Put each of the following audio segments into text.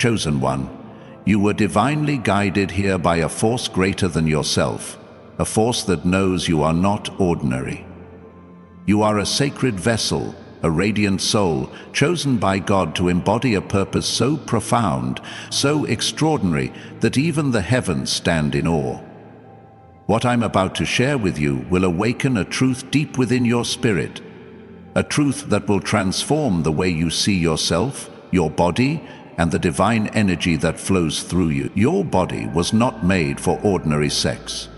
Chosen one, you were divinely guided here by a force greater than yourself, a force that knows you are not ordinary. You are a sacred vessel, a radiant soul, chosen by God to embody a purpose so profound, so extraordinary, that even the heavens stand in awe. What I'm about to share with you will awaken a truth deep within your spirit, a truth that will transform the way you see yourself, your body, and the divine energy that flows through you. Your body was not made for ordinary sex.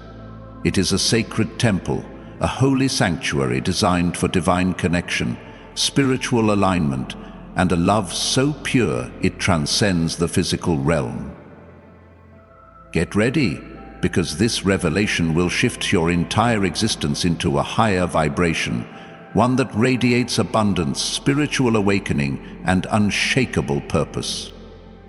It is a sacred temple, a holy sanctuary designed for divine connection, spiritual alignment, and a love so pure it transcends the physical realm. Get ready, because this revelation will shift your entire existence into a higher vibration, one that radiates abundance, spiritual awakening, and unshakable purpose.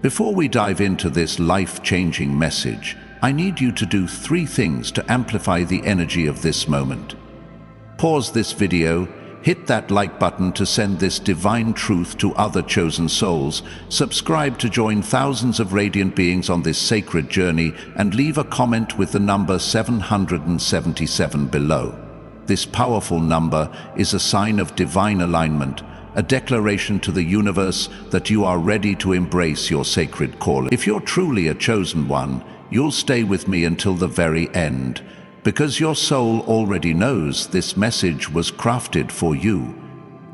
Before we dive into this life-changing message, I need you to do 3 things to amplify the energy of this moment. Pause this video, hit that like button to send this divine truth to other chosen souls, subscribe to join thousands of radiant beings on this sacred journey, and leave a comment with the number 777 below. This powerful number is a sign of divine alignment, a declaration to the universe that you are ready to embrace your sacred calling. If you're truly a chosen one, you'll stay with me until the very end, because your soul already knows this message was crafted for you.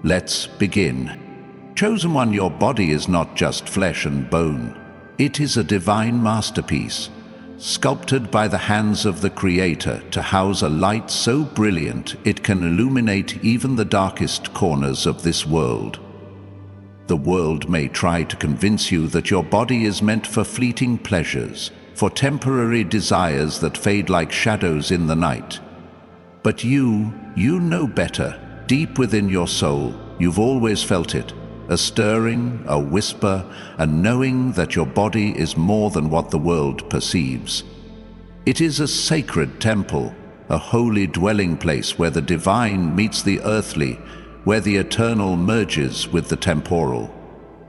Let's begin. Chosen one, your body is not just flesh and bone. It is a divine masterpiece, sculpted by the hands of the Creator to house a light so brilliant it can illuminate even the darkest corners of this world. The world may try to convince you that your body is meant for fleeting pleasures, for temporary desires that fade like shadows in the night. But you know better. Deep within your soul, you've always felt it, a stirring, a whisper, a knowing that your body is more than what the world perceives. It is a sacred temple, a holy dwelling place where the divine meets the earthly, where the eternal merges with the temporal.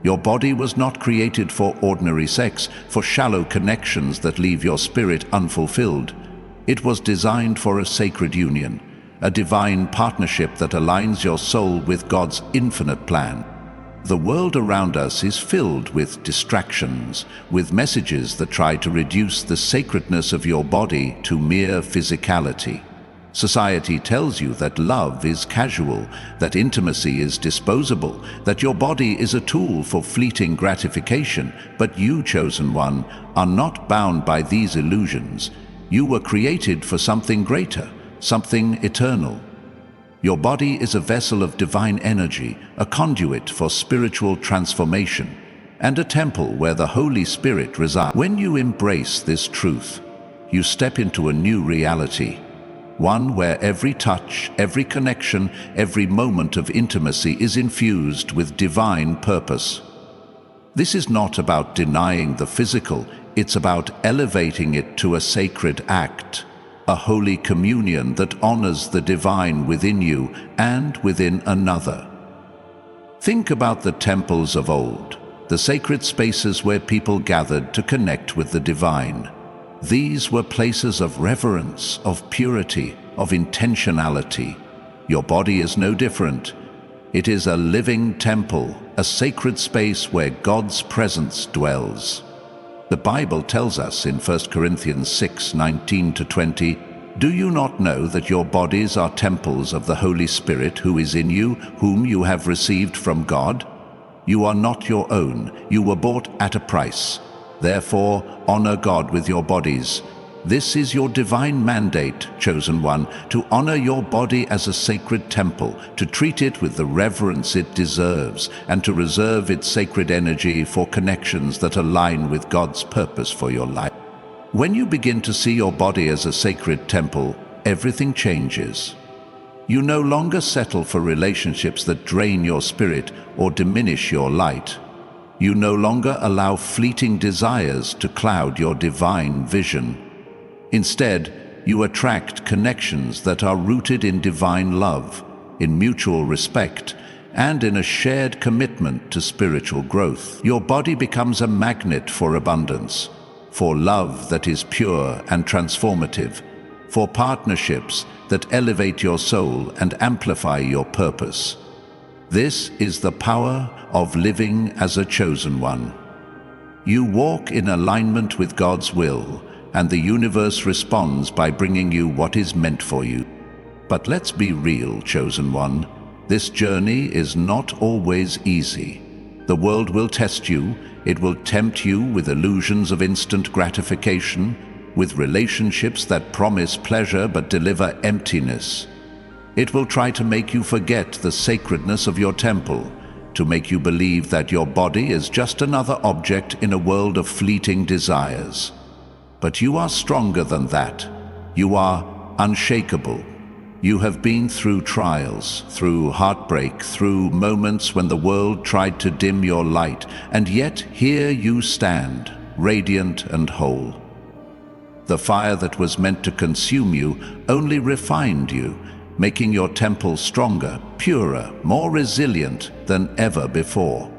Your body was not created for ordinary sex, for shallow connections that leave your spirit unfulfilled. It was designed for a sacred union, a divine partnership that aligns your soul with God's infinite plan. The world around us is filled with distractions, with messages that try to reduce the sacredness of your body to mere physicality. Society tells you that love is casual, that intimacy is disposable, that your body is a tool for fleeting gratification. But you, chosen one, are not bound by these illusions. You were created for something greater, something eternal. Your body is a vessel of divine energy, a conduit for spiritual transformation, and a temple where the Holy Spirit resides. When you embrace this truth, you step into a new reality, one where every touch, every connection, every moment of intimacy is infused with divine purpose. This is not about denying the physical, it's about elevating it to a sacred act, a holy communion that honors the divine within you and within another. Think about the temples of old, the sacred spaces where people gathered to connect with the divine. These were places of reverence, of purity, of intentionality. Your body is no different. It is a living temple, a sacred space where God's presence dwells. The Bible tells us in 1 Corinthians 6:19-20, "Do you not know that your bodies are temples of the Holy Spirit who is in you, whom you have received from God? You are not your own, you were bought at a price. Therefore, honor God with your bodies." This is your divine mandate, chosen one, to honor your body as a sacred temple, to treat it with the reverence it deserves, and to reserve its sacred energy for connections that align with God's purpose for your life. When you begin to see your body as a sacred temple, everything changes. You no longer settle for relationships that drain your spirit or diminish your light. You no longer allow fleeting desires to cloud your divine vision. Instead, you attract connections that are rooted in divine love, in mutual respect, and in a shared commitment to spiritual growth. Your body becomes a magnet for abundance, for love that is pure and transformative, for partnerships that elevate your soul and amplify your purpose. This is the power of living as a chosen one. You walk in alignment with God's will, and the universe responds by bringing you what is meant for you. But let's be real, chosen one. This journey is not always easy. The world will test you. It will tempt you with illusions of instant gratification, with relationships that promise pleasure but deliver emptiness. It will try to make you forget the sacredness of your temple, to make you believe that your body is just another object in a world of fleeting desires. But you are stronger than that. You are unshakable. You have been through trials, through heartbreak, through moments when the world tried to dim your light, and yet here you stand, radiant and whole. The fire that was meant to consume you only refined you, making your temple stronger, purer, more resilient than ever before.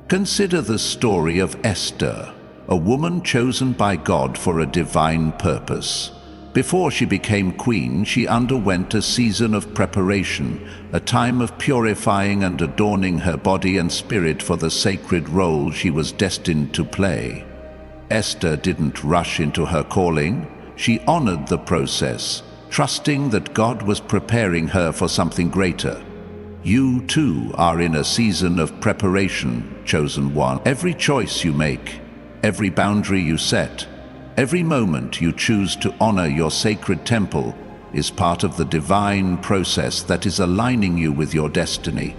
Consider the story of Esther, a woman chosen by God for a divine purpose. Before she became queen, she underwent a season of preparation, a time of purifying and adorning her body and spirit for the sacred role she was destined to play. Esther didn't rush into her calling. She honored the process, trusting that God was preparing her for something greater. You too are in a season of preparation, chosen one. Every choice you make, every boundary you set, every moment you choose to honor your sacred temple is part of the divine process that is aligning you with your destiny.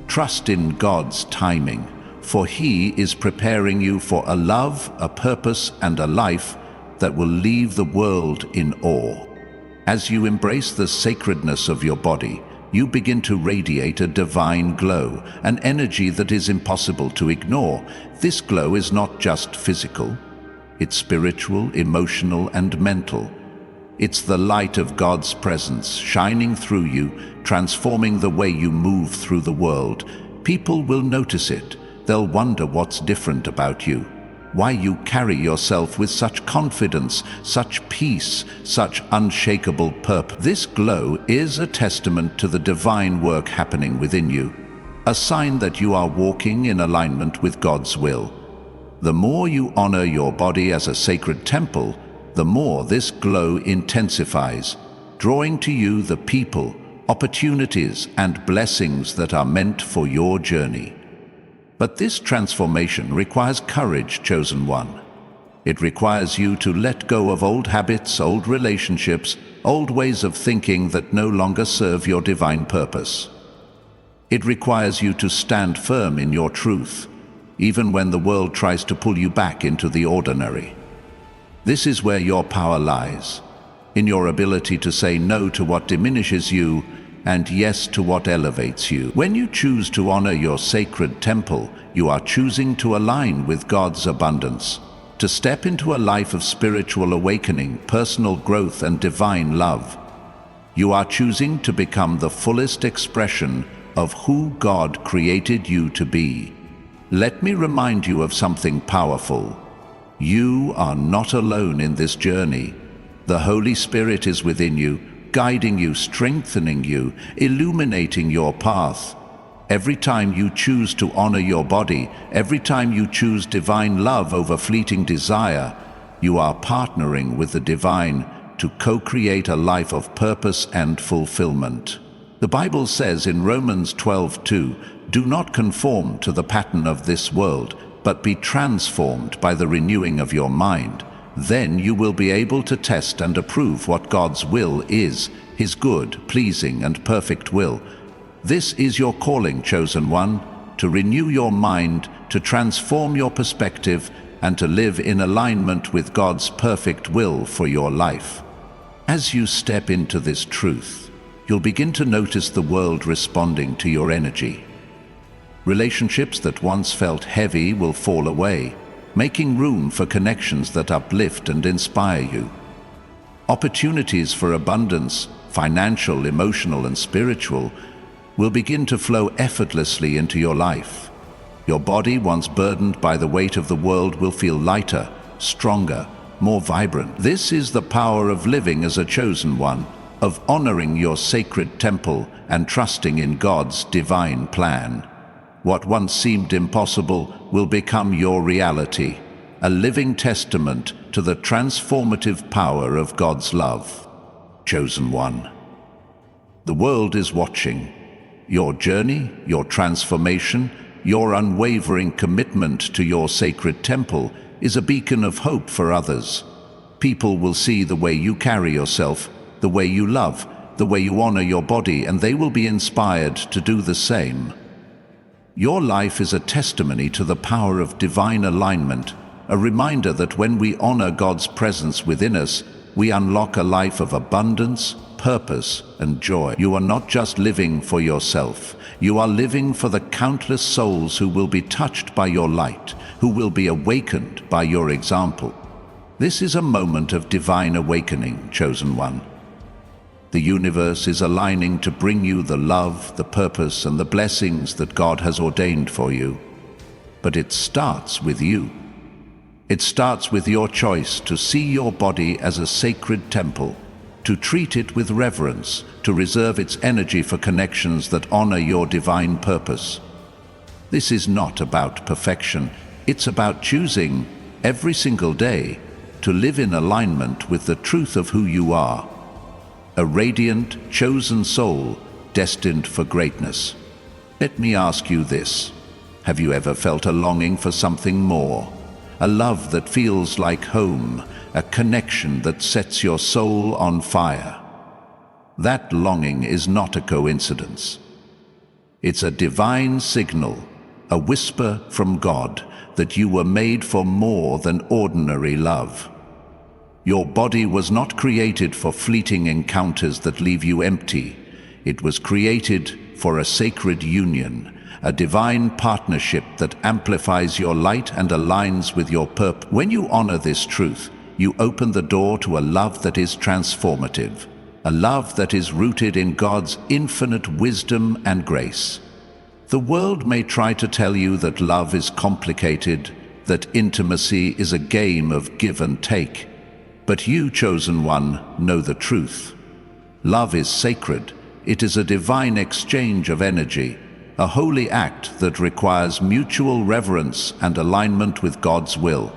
Trust in God's timing, for He is preparing you for a love, a purpose, and a life that will leave the world in awe. As you embrace the sacredness of your body, you begin to radiate a divine glow, an energy that is impossible to ignore. This glow is not just physical. It's spiritual, emotional, and mental. It's the light of God's presence shining through you, transforming the way you move through the world. People will notice it. They'll wonder what's different about you, why you carry yourself with such confidence, such peace, such unshakable purpose. This glow is a testament to the divine work happening within you, a sign that you are walking in alignment with God's will. The more you honor your body as a sacred temple, the more this glow intensifies, drawing to you the people, opportunities, and blessings that are meant for your journey. But this transformation requires courage, chosen one. It requires you to let go of old habits, old relationships, old ways of thinking that no longer serve your divine purpose. It requires you to stand firm in your truth, even when the world tries to pull you back into the ordinary. This is where your power lies, in your ability to say no to what diminishes you and yes to what elevates you. When you choose to honor your sacred temple, you are choosing to align with God's abundance, to step into a life of spiritual awakening, personal growth, and divine love. You are choosing to become the fullest expression of who God created you to be. Let me remind you of something powerful. You are not alone in this journey. The Holy Spirit is within you, guiding you, strengthening you, illuminating your path. Every time you choose to honor your body, every time you choose divine love over fleeting desire, you are partnering with the divine to co-create a life of purpose and fulfillment. The Bible says in Romans 12:2, "Do not conform to the pattern of this world, but be transformed by the renewing of your mind. Then you will be able to test and approve what God's will is, His good, pleasing, and perfect will." This is your calling, chosen one, to renew your mind, to transform your perspective, and to live in alignment with God's perfect will for your life. As you step into this truth, you'll begin to notice the world responding to your energy. Relationships that once felt heavy will fall away, making room for connections that uplift and inspire you. Opportunities for abundance, financial, emotional, and spiritual, will begin to flow effortlessly into your life. Your body, once burdened by the weight of the world, will feel lighter, stronger, more vibrant. This is the power of living as a chosen one, of honoring your sacred temple and trusting in God's divine plan. What once seemed impossible will become your reality, a living testament to the transformative power of God's love. Chosen one. The world is watching. Your journey, your transformation, your unwavering commitment to your sacred temple is a beacon of hope for others. People will see the way you carry yourself, the way you love, the way you honor your body, and they will be inspired to do the same. Your life is a testimony to the power of divine alignment, a reminder that when we honor God's presence within us, we unlock a life of abundance, purpose, and joy. You are not just living for yourself. You are living for the countless souls who will be touched by your light, who will be awakened by your example. This is a moment of divine awakening, chosen one. The universe is aligning to bring you the love, the purpose, and the blessings that God has ordained for you. But it starts with you. It starts with your choice to see your body as a sacred temple, to treat it with reverence, to reserve its energy for connections that honor your divine purpose. This is not about perfection. It's about choosing every single day to live in alignment with the truth of who you are, a radiant, chosen soul destined for greatness. Let me ask you this. Have you ever felt a longing for something more? A love that feels like home, a connection that sets your soul on fire? That longing is not a coincidence. It's a divine signal, a whisper from God that you were made for more than ordinary love. Your body was not created for fleeting encounters that leave you empty. It was created for a sacred union, a divine partnership that amplifies your light and aligns with your purpose. When you honor this truth, you open the door to a love that is transformative, a love that is rooted in God's infinite wisdom and grace. The world may try to tell you that love is complicated, that intimacy is a game of give and take. But you, chosen one, know the truth. Love is sacred. It is a divine exchange of energy, a holy act that requires mutual reverence and alignment with God's will.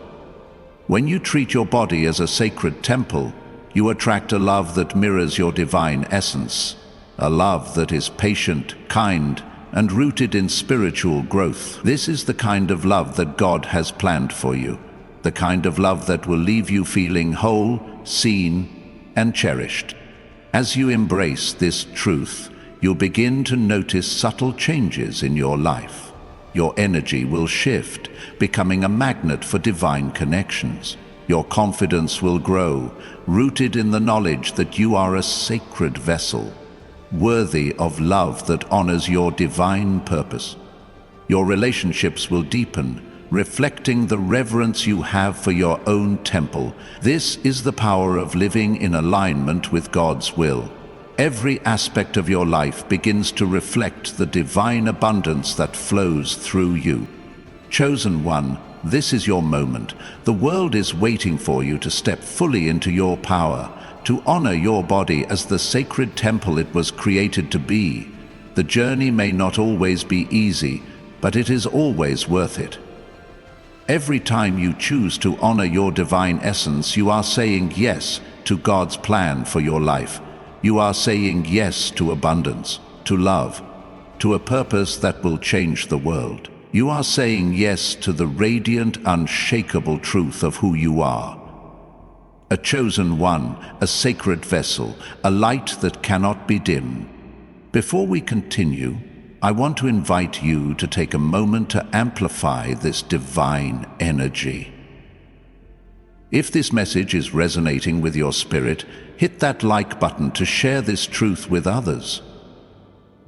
When you treat your body as a sacred temple, you attract a love that mirrors your divine essence, a love that is patient, kind, and rooted in spiritual growth. This is the kind of love that God has planned for you, the kind of love that will leave you feeling whole, seen, and cherished. As you embrace this truth, you'll begin to notice subtle changes in your life. Your energy will shift, becoming a magnet for divine connections. Your confidence will grow, rooted in the knowledge that you are a sacred vessel, worthy of love that honors your divine purpose. Your relationships will deepen, reflecting the reverence you have for your own temple. This is the power of living in alignment with God's will. Every aspect of your life begins to reflect the divine abundance that flows through you. Chosen one, this is your moment. The world is waiting for you to step fully into your power, to honor your body as the sacred temple it was created to be. The journey may not always be easy, but it is always worth it. Every time you choose to honor your divine essence, you are saying yes to God's plan for your life. You are saying yes to abundance, to love, to a purpose that will change the world. You are saying yes to the radiant, unshakable truth of who you are. A chosen one, a sacred vessel, a light that cannot be dimmed. Before we continue, I want to invite you to take a moment to amplify this divine energy. If this message is resonating with your spirit, hit that like button to share this truth with others.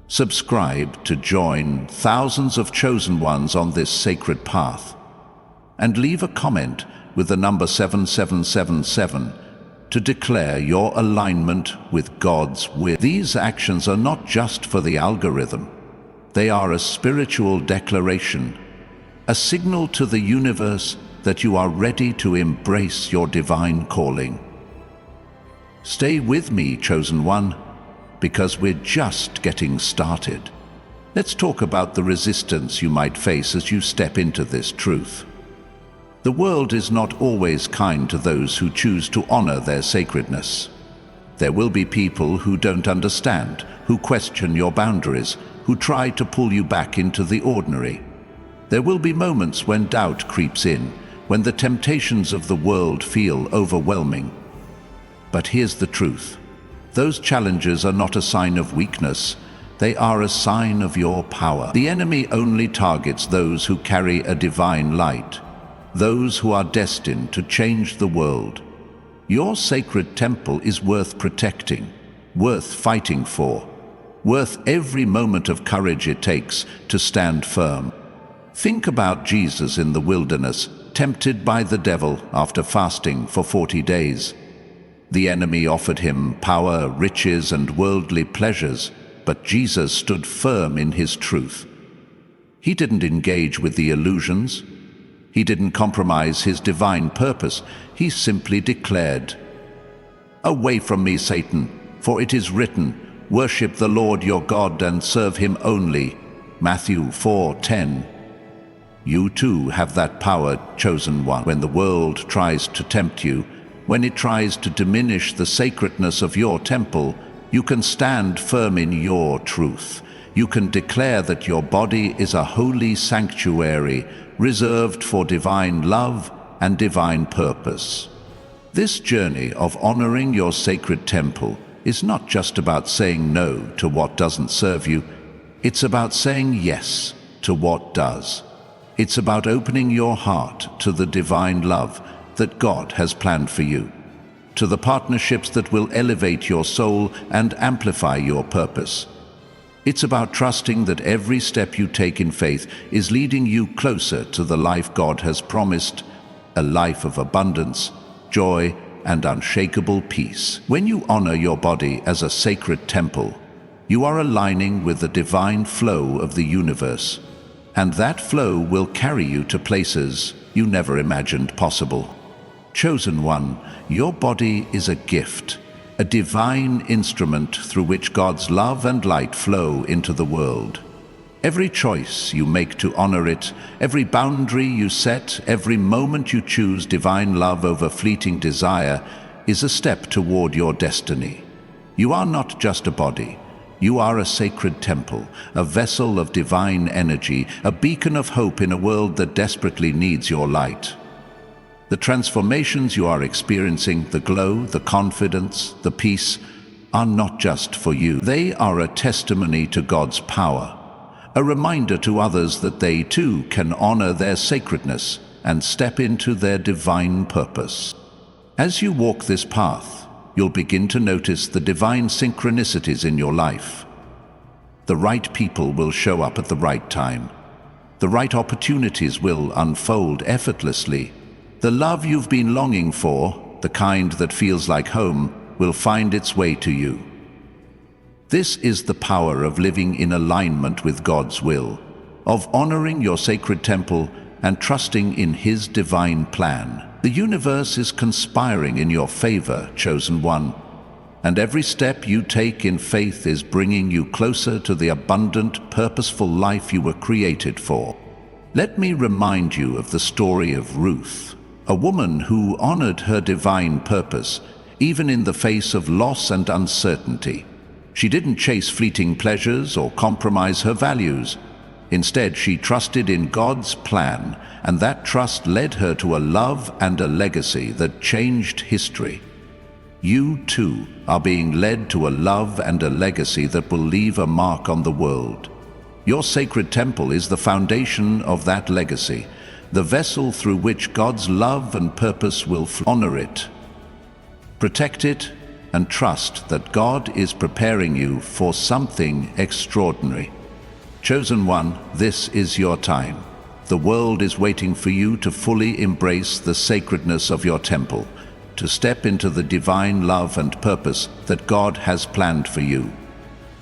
Subscribe to join thousands of chosen ones on this sacred path. And leave a comment with the number 7777 to declare your alignment with God's will. These actions are not just for the algorithm. They are a spiritual declaration, a signal to the universe that you are ready to embrace your divine calling. Stay with me, chosen one, because we're just getting started. Let's talk about the resistance you might face as you step into this truth. The world is not always kind to those who choose to honor their sacredness. There will be people who don't understand, who question your boundaries, who try to pull you back into the ordinary. There will be moments when doubt creeps in, when the temptations of the world feel overwhelming. But here's the truth. Those challenges are not a sign of weakness. They are a sign of your power. The enemy only targets those who carry a divine light, those who are destined to change the world. Your sacred temple is worth protecting, worth fighting for, worth every moment of courage it takes to stand firm. Think about Jesus in the wilderness, tempted by the devil after fasting for 40 days. The enemy offered him power, riches, and worldly pleasures, but Jesus stood firm in his truth. He didn't engage with the illusions. He didn't compromise his divine purpose. He simply declared, "Away from me, Satan, for it is written, worship the Lord your God and serve him only." Matthew 4:10. You too have that power, chosen one. When the world tries to tempt you, when it tries to diminish the sacredness of your temple, you can stand firm in your truth. You can declare that your body is a holy sanctuary, reserved for divine love and divine purpose. This journey of honoring your sacred temple is not just about saying no to what doesn't serve you. It's about saying yes to what does. It's about opening your heart to the divine love that God has planned for you, to the partnerships that will elevate your soul and amplify your purpose. It's about trusting that every step you take in faith is leading you closer to the life God has promised, a life of abundance, joy, and unshakable peace. When you honor your body as a sacred temple, you are aligning with the divine flow of the universe, and that flow will carry you to places you never imagined possible. Chosen one, your body is a gift, a divine instrument through which God's love and light flow into the world. Every choice you make to honor it, every boundary you set, every moment you choose divine love over fleeting desire is a step toward your destiny. You are not just a body. You are a sacred temple, a vessel of divine energy, a beacon of hope in a world that desperately needs your light. The transformations you are experiencing, the glow, the confidence, the peace, are not just for you. They are a testimony to God's power, a reminder to others that they too can honor their sacredness and step into their divine purpose. As you walk this path, you'll begin to notice the divine synchronicities in your life. The right people will show up at the right time. The right opportunities will unfold effortlessly. The love you've been longing for, the kind that feels like home, will find its way to you. This is the power of living in alignment with God's will, of honoring your sacred temple and trusting in His divine plan. The universe is conspiring in your favor, chosen one, and every step you take in faith is bringing you closer to the abundant, purposeful life you were created for. Let me remind you of the story of Ruth, a woman who honored her divine purpose, even in the face of loss and uncertainty. She didn't chase fleeting pleasures or compromise her values. Instead, she trusted in God's plan, and that trust led her to a love and a legacy that changed history. You, too, are being led to a love and a legacy that will leave a mark on the world. Your sacred temple is the foundation of that legacy, the vessel through which God's love and purpose will flow. Honor it, protect it, and trust that God is preparing you for something extraordinary. Chosen one, this is your time. The world is waiting for you to fully embrace the sacredness of your temple, to step into the divine love and purpose that God has planned for you.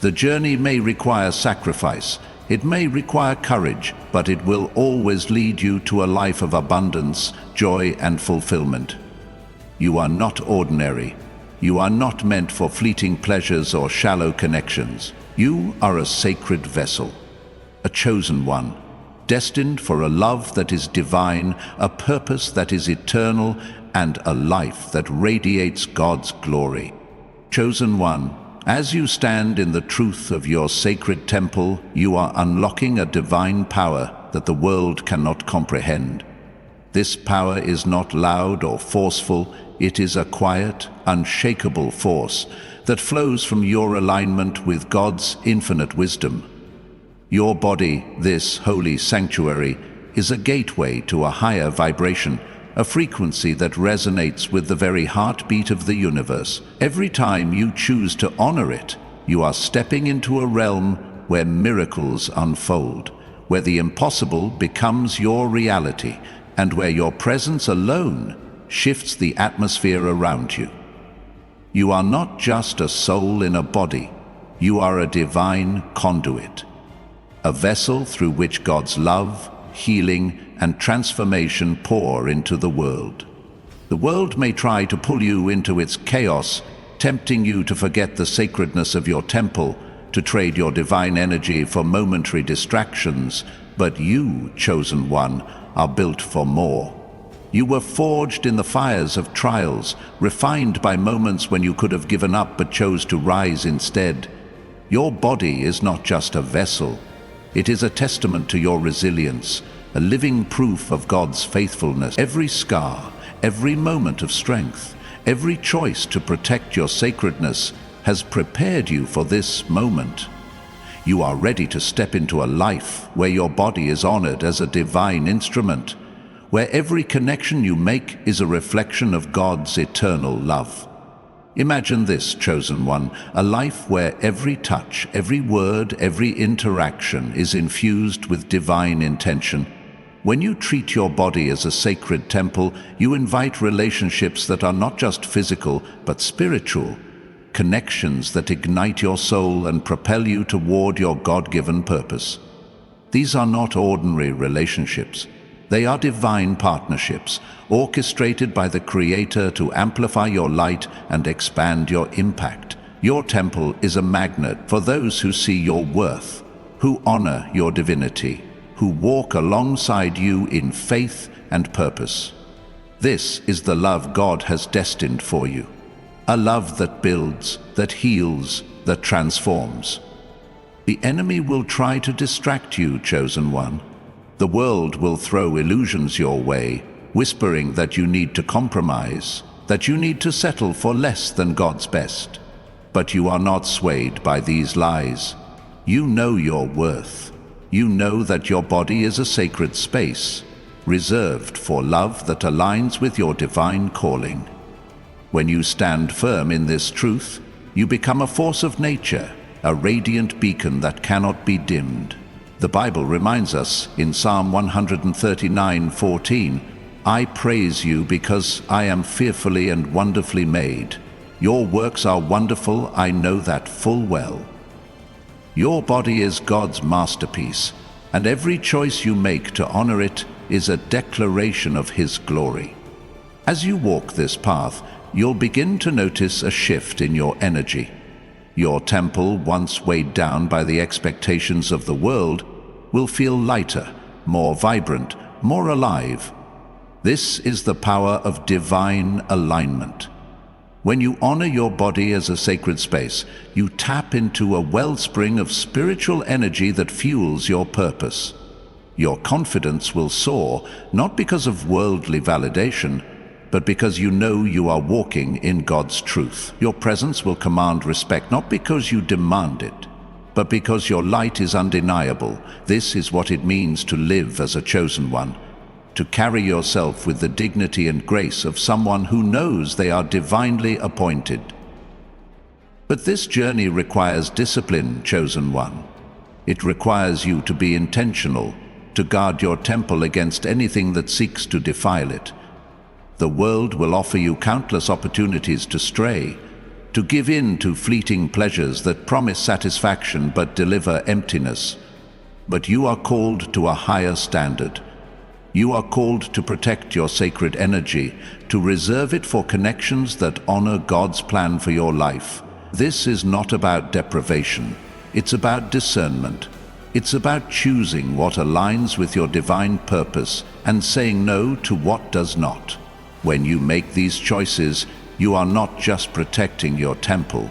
The journey may require sacrifice, it may require courage, but it will always lead you to a life of abundance, joy, and fulfillment. You are not ordinary. You are not meant for fleeting pleasures or shallow connections. You are a sacred vessel, a chosen one, destined for a love that is divine, a purpose that is eternal, and a life that radiates God's glory. Chosen one, as you stand in the truth of your sacred temple, you are unlocking a divine power that the world cannot comprehend. This power is not loud or forceful, it is a quiet, unshakable force that flows from your alignment with God's infinite wisdom. Your body, this holy sanctuary, is a gateway to a higher vibration, a frequency that resonates with the very heartbeat of the universe. Every time you choose to honor it, you are stepping into a realm where miracles unfold, where the impossible becomes your reality, and where your presence alone shifts the atmosphere around you. You are not just a soul in a body, you are a divine conduit, a vessel through which God's love, healing, and transformation pour into the world. The world may try to pull you into its chaos, tempting you to forget the sacredness of your temple, to trade your divine energy for momentary distractions, but you, chosen one, are built for more. You were forged in the fires of trials, refined by moments when you could have given up but chose to rise instead. Your body is not just a vessel, it is a testament to your resilience, a living proof of God's faithfulness. Every scar, every moment of strength, every choice to protect your sacredness has prepared you for this moment. You are ready to step into a life where your body is honored as a divine instrument, where every connection you make is a reflection of God's eternal love. Imagine this, chosen one, a life where every touch, every word, every interaction is infused with divine intention. When you treat your body as a sacred temple, you invite relationships that are not just physical, but spiritual, connections that ignite your soul and propel you toward your God-given purpose. These are not ordinary relationships. They are divine partnerships, orchestrated by the Creator to amplify your light and expand your impact. Your temple is a magnet for those who see your worth, who honor your divinity, who walk alongside you in faith and purpose. This is the love God has destined for you, a love that builds, that heals, that transforms. The enemy will try to distract you, chosen one. The world will throw illusions your way, whispering that you need to compromise, that you need to settle for less than God's best. But you are not swayed by these lies. You know your worth. You know that your body is a sacred space, reserved for love that aligns with your divine calling. When you stand firm in this truth, you become a force of nature, a radiant beacon that cannot be dimmed. The Bible reminds us in Psalm 139:14, "I praise you because I am fearfully and wonderfully made. Your works are wonderful, I know that full well." Your body is God's masterpiece, and every choice you make to honor it is a declaration of His glory. As you walk this path, you'll begin to notice a shift in your energy. Your temple, once weighed down by the expectations of the world, will feel lighter, more vibrant, more alive. This is the power of divine alignment. When you honor your body as a sacred space, you tap into a wellspring of spiritual energy that fuels your purpose. Your confidence will soar, not because of worldly validation, but because you know you are walking in God's truth. Your presence will command respect, not because you demand it, but because your light is undeniable. This is what it means to live as a chosen one, to carry yourself with the dignity and grace of someone who knows they are divinely appointed. But this journey requires discipline, chosen one. It requires you to be intentional, to guard your temple against anything that seeks to defile it. The world will offer you countless opportunities to stray, to give in to fleeting pleasures that promise satisfaction but deliver emptiness. But you are called to a higher standard. You are called to protect your sacred energy, to reserve it for connections that honor God's plan for your life. This is not about deprivation. It's about discernment. It's about choosing what aligns with your divine purpose and saying no to what does not. When you make these choices, you are not just protecting your temple.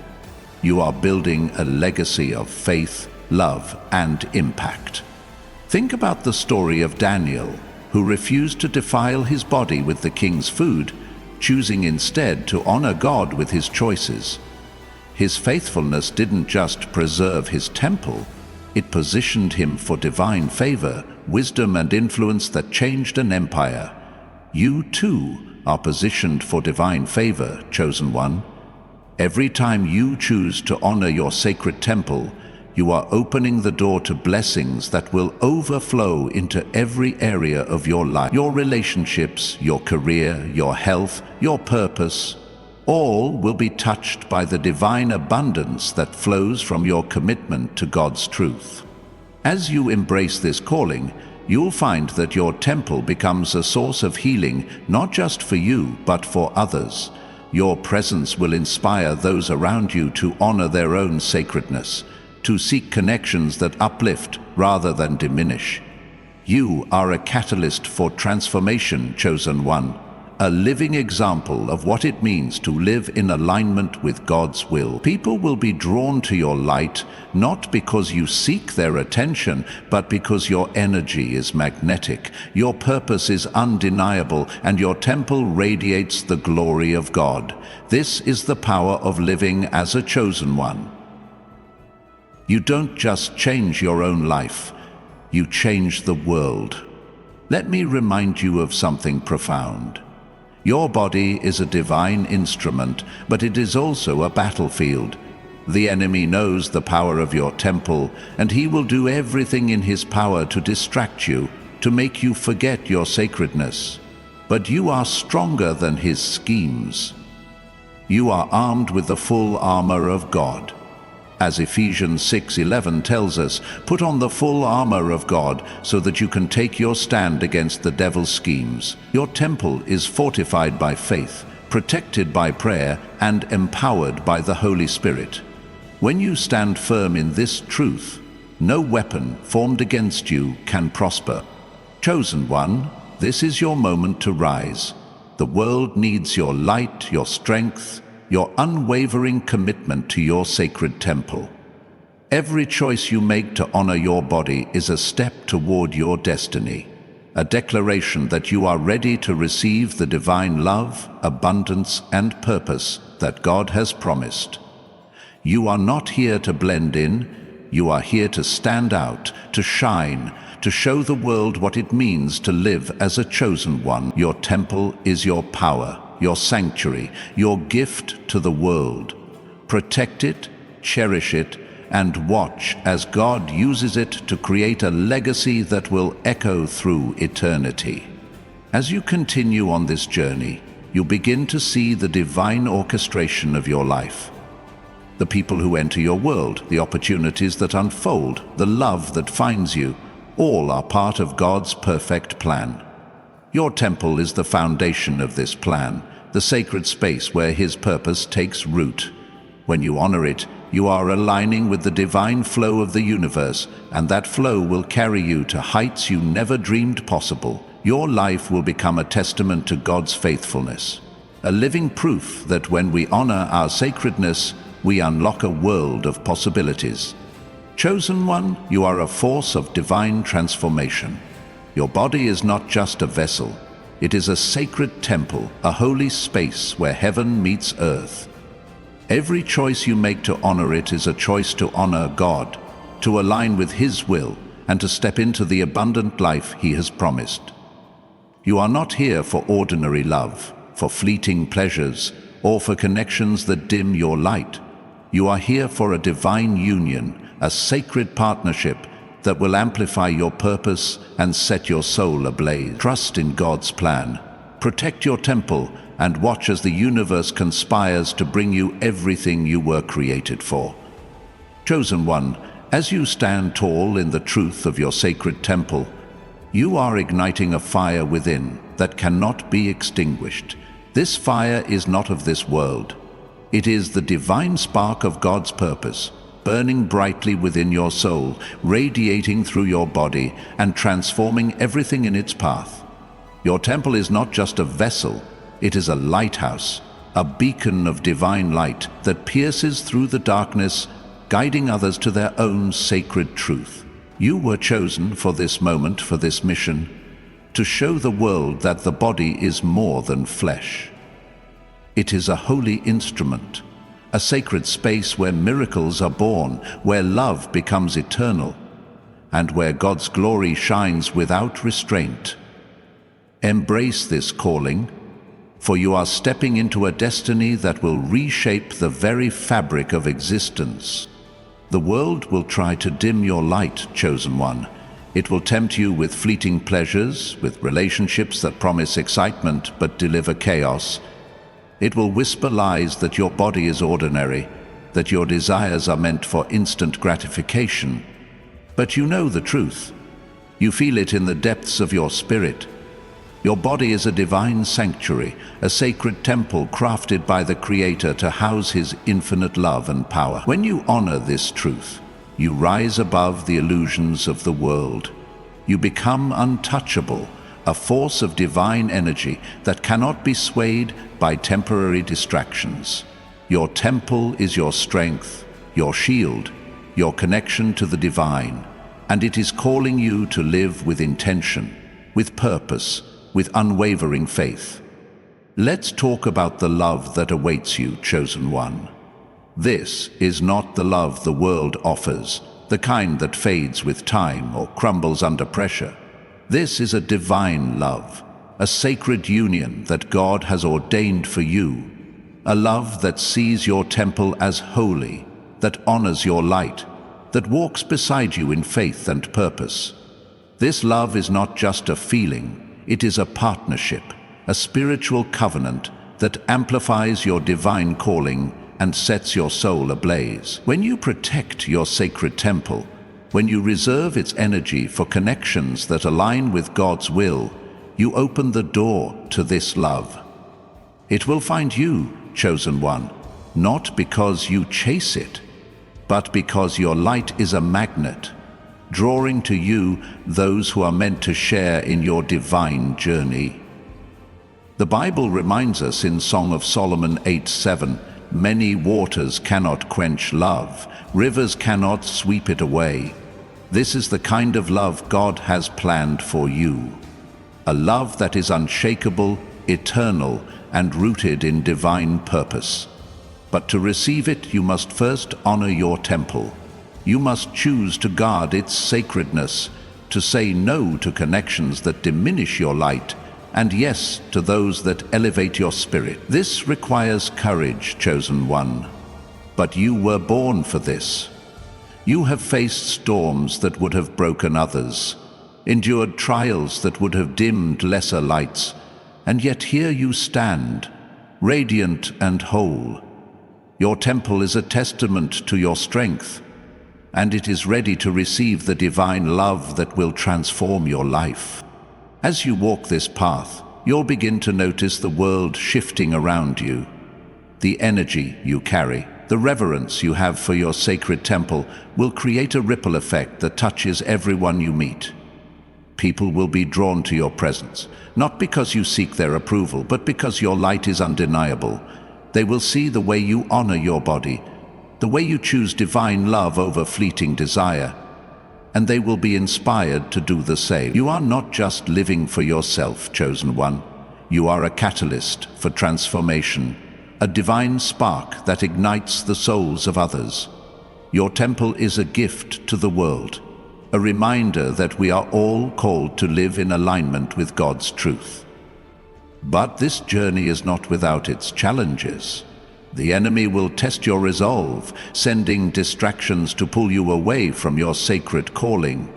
You are building a legacy of faith, love, and impact. Think about the story of Daniel, who refused to defile his body with the king's food, choosing instead to honor God with his choices. His faithfulness didn't just preserve his temple, it positioned him for divine favor, wisdom, and influence that changed an empire. You too are positioned for divine favor, chosen one. Every time you choose to honor your sacred temple, you are opening the door to blessings that will overflow into every area of your life. Your relationships, your career, your health, your purpose, all will be touched by the divine abundance that flows from your commitment to God's truth. As you embrace this calling, you'll find that your temple becomes a source of healing, not just for you, but for others. Your presence will inspire those around you to honor their own sacredness, to seek connections that uplift rather than diminish. You are a catalyst for transformation, chosen one, a living example of what it means to live in alignment with God's will. People will be drawn to your light, not because you seek their attention, but because your energy is magnetic, your purpose is undeniable, and your temple radiates the glory of God. This is the power of living as a chosen one. You don't just change your own life, you change the world. Let me remind you of something profound. Your body is a divine instrument, but it is also a battlefield. The enemy knows the power of your temple, and he will do everything in his power to distract you, to make you forget your sacredness. But you are stronger than his schemes. You are armed with the full armor of God. As Ephesians 6:11 tells us, put on the full armor of God so that you can take your stand against the devil's schemes. Your temple is fortified by faith, protected by prayer, and empowered by the Holy Spirit. When you stand firm in this truth, no weapon formed against you can prosper. Chosen one, this is your moment to rise. The world needs your light, your strength, your unwavering commitment to your sacred temple. Every choice you make to honor your body is a step toward your destiny, a declaration that you are ready to receive the divine love, abundance, and purpose that God has promised. You are not here to blend in, you are here to stand out, to shine, to show the world what it means to live as a chosen one. Your temple is your power, your sanctuary, your gift to the world. Protect it, cherish it, and watch as God uses it to create a legacy that will echo through eternity. As you continue on this journey, you begin to see the divine orchestration of your life. The people who enter your world, the opportunities that unfold, the love that finds you, all are part of God's perfect plan. Your temple is the foundation of this plan, the sacred space where His purpose takes root. When you honor it, you are aligning with the divine flow of the universe, and that flow will carry you to heights you never dreamed possible. Your life will become a testament to God's faithfulness, a living proof that when we honor our sacredness, we unlock a world of possibilities. Chosen one, you are a force of divine transformation. Your body is not just a vessel. It is a sacred temple, a holy space where heaven meets earth. Every choice you make to honor it is a choice to honor God, to align with His will, and to step into the abundant life He has promised. You are not here for ordinary love, for fleeting pleasures, or for connections that dim your light. You are here for a divine union, a sacred partnership that will amplify your purpose and set your soul ablaze. Trust in God's plan. Protect your temple and watch as the universe conspires to bring you everything you were created for. Chosen one, as you stand tall in the truth of your sacred temple, you are igniting a fire within that cannot be extinguished. This fire is not of this world. It is the divine spark of God's purpose, burning brightly within your soul, radiating through your body and transforming everything in its path. Your temple is not just a vessel, it is a lighthouse, a beacon of divine light that pierces through the darkness, guiding others to their own sacred truth. You were chosen for this moment, for this mission, to show the world that the body is more than flesh. It is a holy instrument, a sacred space where miracles are born, where love becomes eternal, and where God's glory shines without restraint. Embrace this calling, for you are stepping into a destiny that will reshape the very fabric of existence. The world will try to dim your light, chosen one. It will tempt you with fleeting pleasures, with relationships that promise excitement but deliver chaos. It will whisper lies that your body is ordinary, that your desires are meant for instant gratification. But you know the truth. You feel it in the depths of your spirit. Your body is a divine sanctuary, a sacred temple crafted by the Creator to house His infinite love and power. When you honor this truth, you rise above the illusions of the world. You become untouchable, a force of divine energy that cannot be swayed by temporary distractions. Your temple is your strength, your shield, your connection to the divine, and it is calling you to live with intention, with purpose, with unwavering faith. Let's talk about the love that awaits you, chosen one. This is not the love the world offers, the kind that fades with time or crumbles under pressure. This is a divine love, a sacred union that God has ordained for you, a love that sees your temple as holy, that honors your light, that walks beside you in faith and purpose. This love is not just a feeling, it is a partnership, a spiritual covenant that amplifies your divine calling and sets your soul ablaze. When you protect your sacred temple, when you reserve its energy for connections that align with God's will, you open the door to this love. It will find you, chosen one, not because you chase it, but because your light is a magnet, drawing to you those who are meant to share in your divine journey. The Bible reminds us in Song of Solomon 8:7, "Many waters cannot quench love, rivers cannot sweep it away." This is the kind of love God has planned for you. A love that is unshakable, eternal, and rooted in divine purpose. But to receive it, you must first honor your temple. You must choose to guard its sacredness, to say no to connections that diminish your light, and yes to those that elevate your spirit. This requires courage, chosen one. But you were born for this. You have faced storms that would have broken others, endured trials that would have dimmed lesser lights, and yet here you stand, radiant and whole. Your temple is a testament to your strength, and it is ready to receive the divine love that will transform your life. As you walk this path, you'll begin to notice the world shifting around you. The energy you carry, the reverence you have for your sacred temple will create a ripple effect that touches everyone you meet. People will be drawn to your presence, not because you seek their approval, but because your light is undeniable. They will see the way you honor your body, the way you choose divine love over fleeting desire, and they will be inspired to do the same. You are not just living for yourself, chosen one. You are a catalyst for transformation, a divine spark that ignites the souls of others. Your temple is a gift to the world, a reminder that we are all called to live in alignment with God's truth. But this journey is not without its challenges. The enemy will test your resolve, sending distractions to pull you away from your sacred calling.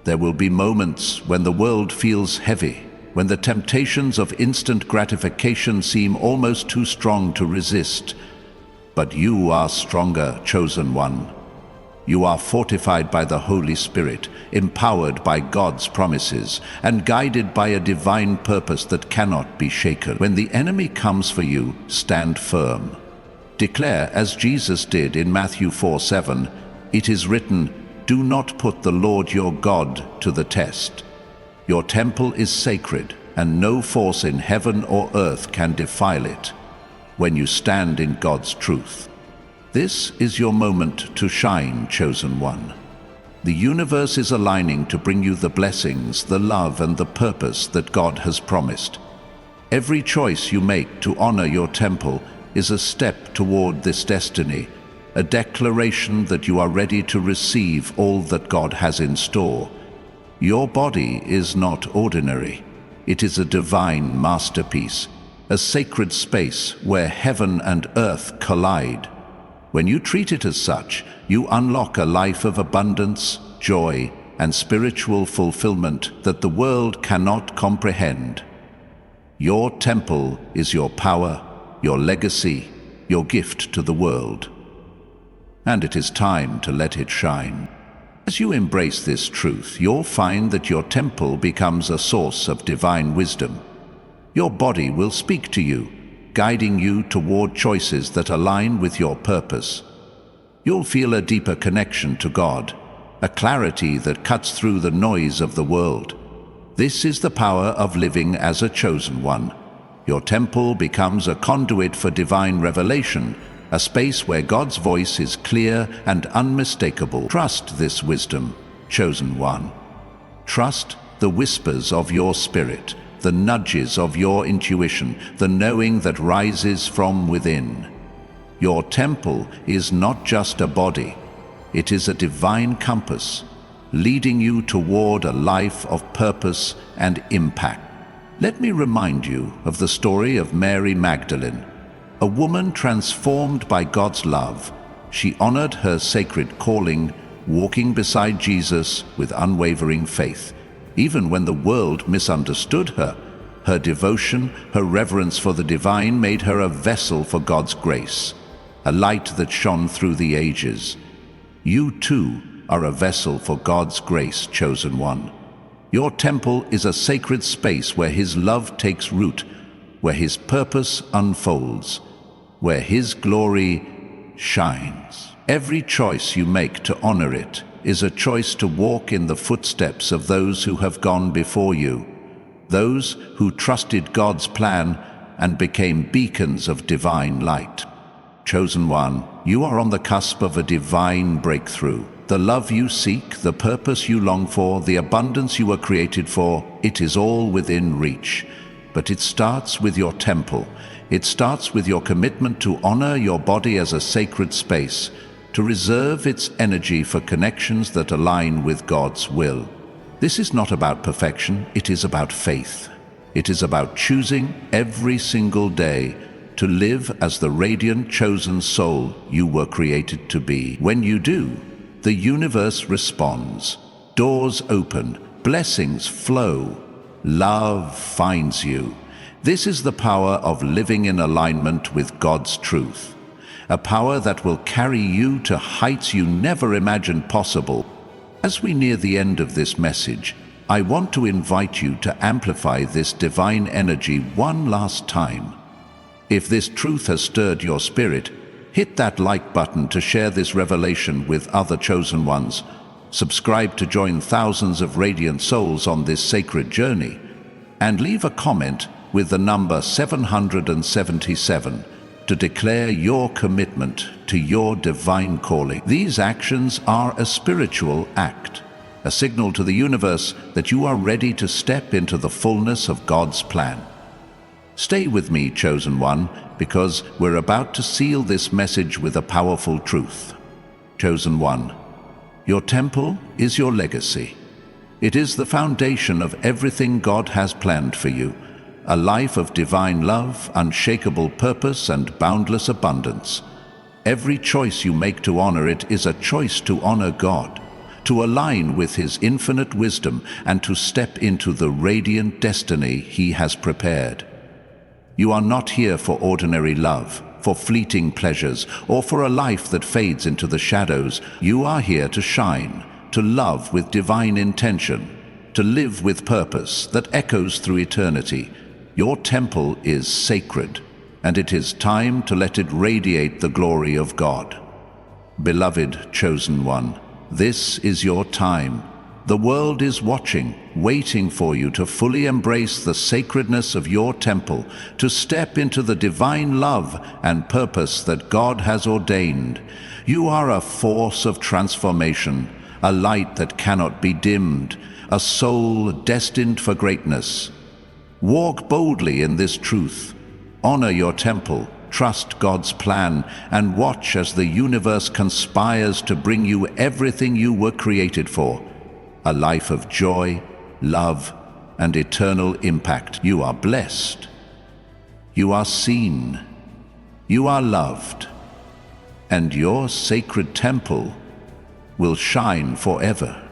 There will be moments when the world feels heavy, when the temptations of instant gratification seem almost too strong to resist. But you are stronger, chosen one. You are fortified by the Holy Spirit, empowered by God's promises, and guided by a divine purpose that cannot be shaken. When the enemy comes for you, stand firm. Declare, as Jesus did in Matthew 4:7, "It is written, do not put the Lord your God to the test." Your temple is sacred, and no force in heaven or earth can defile it when you stand in God's truth. This is your moment to shine, chosen one. The universe is aligning to bring you the blessings, the love, and the purpose that God has promised. Every choice you make to honor your temple is a step toward this destiny, a declaration that you are ready to receive all that God has in store. Your body is not ordinary. It is a divine masterpiece, a sacred space where heaven and earth collide. When you treat it as such, you unlock a life of abundance, joy, and spiritual fulfillment that the world cannot comprehend. Your temple is your power, your legacy, your gift to the world. And it is time to let it shine. As you embrace this truth, you'll find that your temple becomes a source of divine wisdom. Your body will speak to you, guiding you toward choices that align with your purpose. You'll feel a deeper connection to God, a clarity that cuts through the noise of the world. This is the power of living as a chosen one. Your temple becomes a conduit for divine revelation, a space where God's voice is clear and unmistakable. Trust this wisdom, chosen one. Trust the whispers of your spirit, the nudges of your intuition, the knowing that rises from within. Your temple is not just a body, it is a divine compass, leading you toward a life of purpose and impact. Let me remind you of the story of Mary Magdalene, a woman transformed by God's love. She honored her sacred calling, walking beside Jesus with unwavering faith. Even when the world misunderstood her, her devotion, her reverence for the divine made her a vessel for God's grace, a light that shone through the ages. You too are a vessel for God's grace, chosen one. Your temple is a sacred space where His love takes root, where His purpose unfolds, where His glory shines. Every choice you make to honor it is a choice to walk in the footsteps of those who have gone before you, those who trusted God's plan and became beacons of divine light. Chosen one, you are on the cusp of a divine breakthrough. The love you seek, the purpose you long for, the abundance you were created for, it is all within reach. But it starts with your temple. It starts with your commitment to honor your body as a sacred space, to reserve its energy for connections that align with God's will. This is not about perfection, it is about faith. It is about choosing every single day to live as the radiant chosen soul you were created to be. When you do, the universe responds. Doors open, blessings flow, love finds you. This is the power of living in alignment with God's truth. A power that will carry you to heights you never imagined possible. As we near the end of this message, I want to invite you to amplify this divine energy one last time. If this truth has stirred your spirit, hit that like button to share this revelation with other chosen ones. Subscribe to join thousands of radiant souls on this sacred journey. And leave a comment with the number 777 to declare your commitment to your divine calling. These actions are a spiritual act, a signal to the universe that you are ready to step into the fullness of God's plan. Stay with me, chosen one, because we're about to seal this message with a powerful truth. Chosen one, your temple is your legacy. It is the foundation of everything God has planned for you. A life of divine love, unshakable purpose, and boundless abundance. Every choice you make to honor it is a choice to honor God. to align with His infinite wisdom and to step into the radiant destiny He has prepared. You are not here for ordinary love, for fleeting pleasures, or for a life that fades into the shadows. You are here to shine, to love with divine intention, to live with purpose that echoes through eternity. Your temple is sacred, and it is time to let it radiate the glory of God. Beloved chosen one, this is your time. The world is watching, waiting for you to fully embrace the sacredness of your temple, to step into the divine love and purpose that God has ordained. You are a force of transformation, a light that cannot be dimmed, a soul destined for greatness. Walk boldly in this truth. Honor your temple, trust God's plan, and watch as the universe conspires to bring you everything you were created for. A life of joy, love, and eternal impact. You are blessed. You are seen. You are loved. And your sacred temple will shine forever.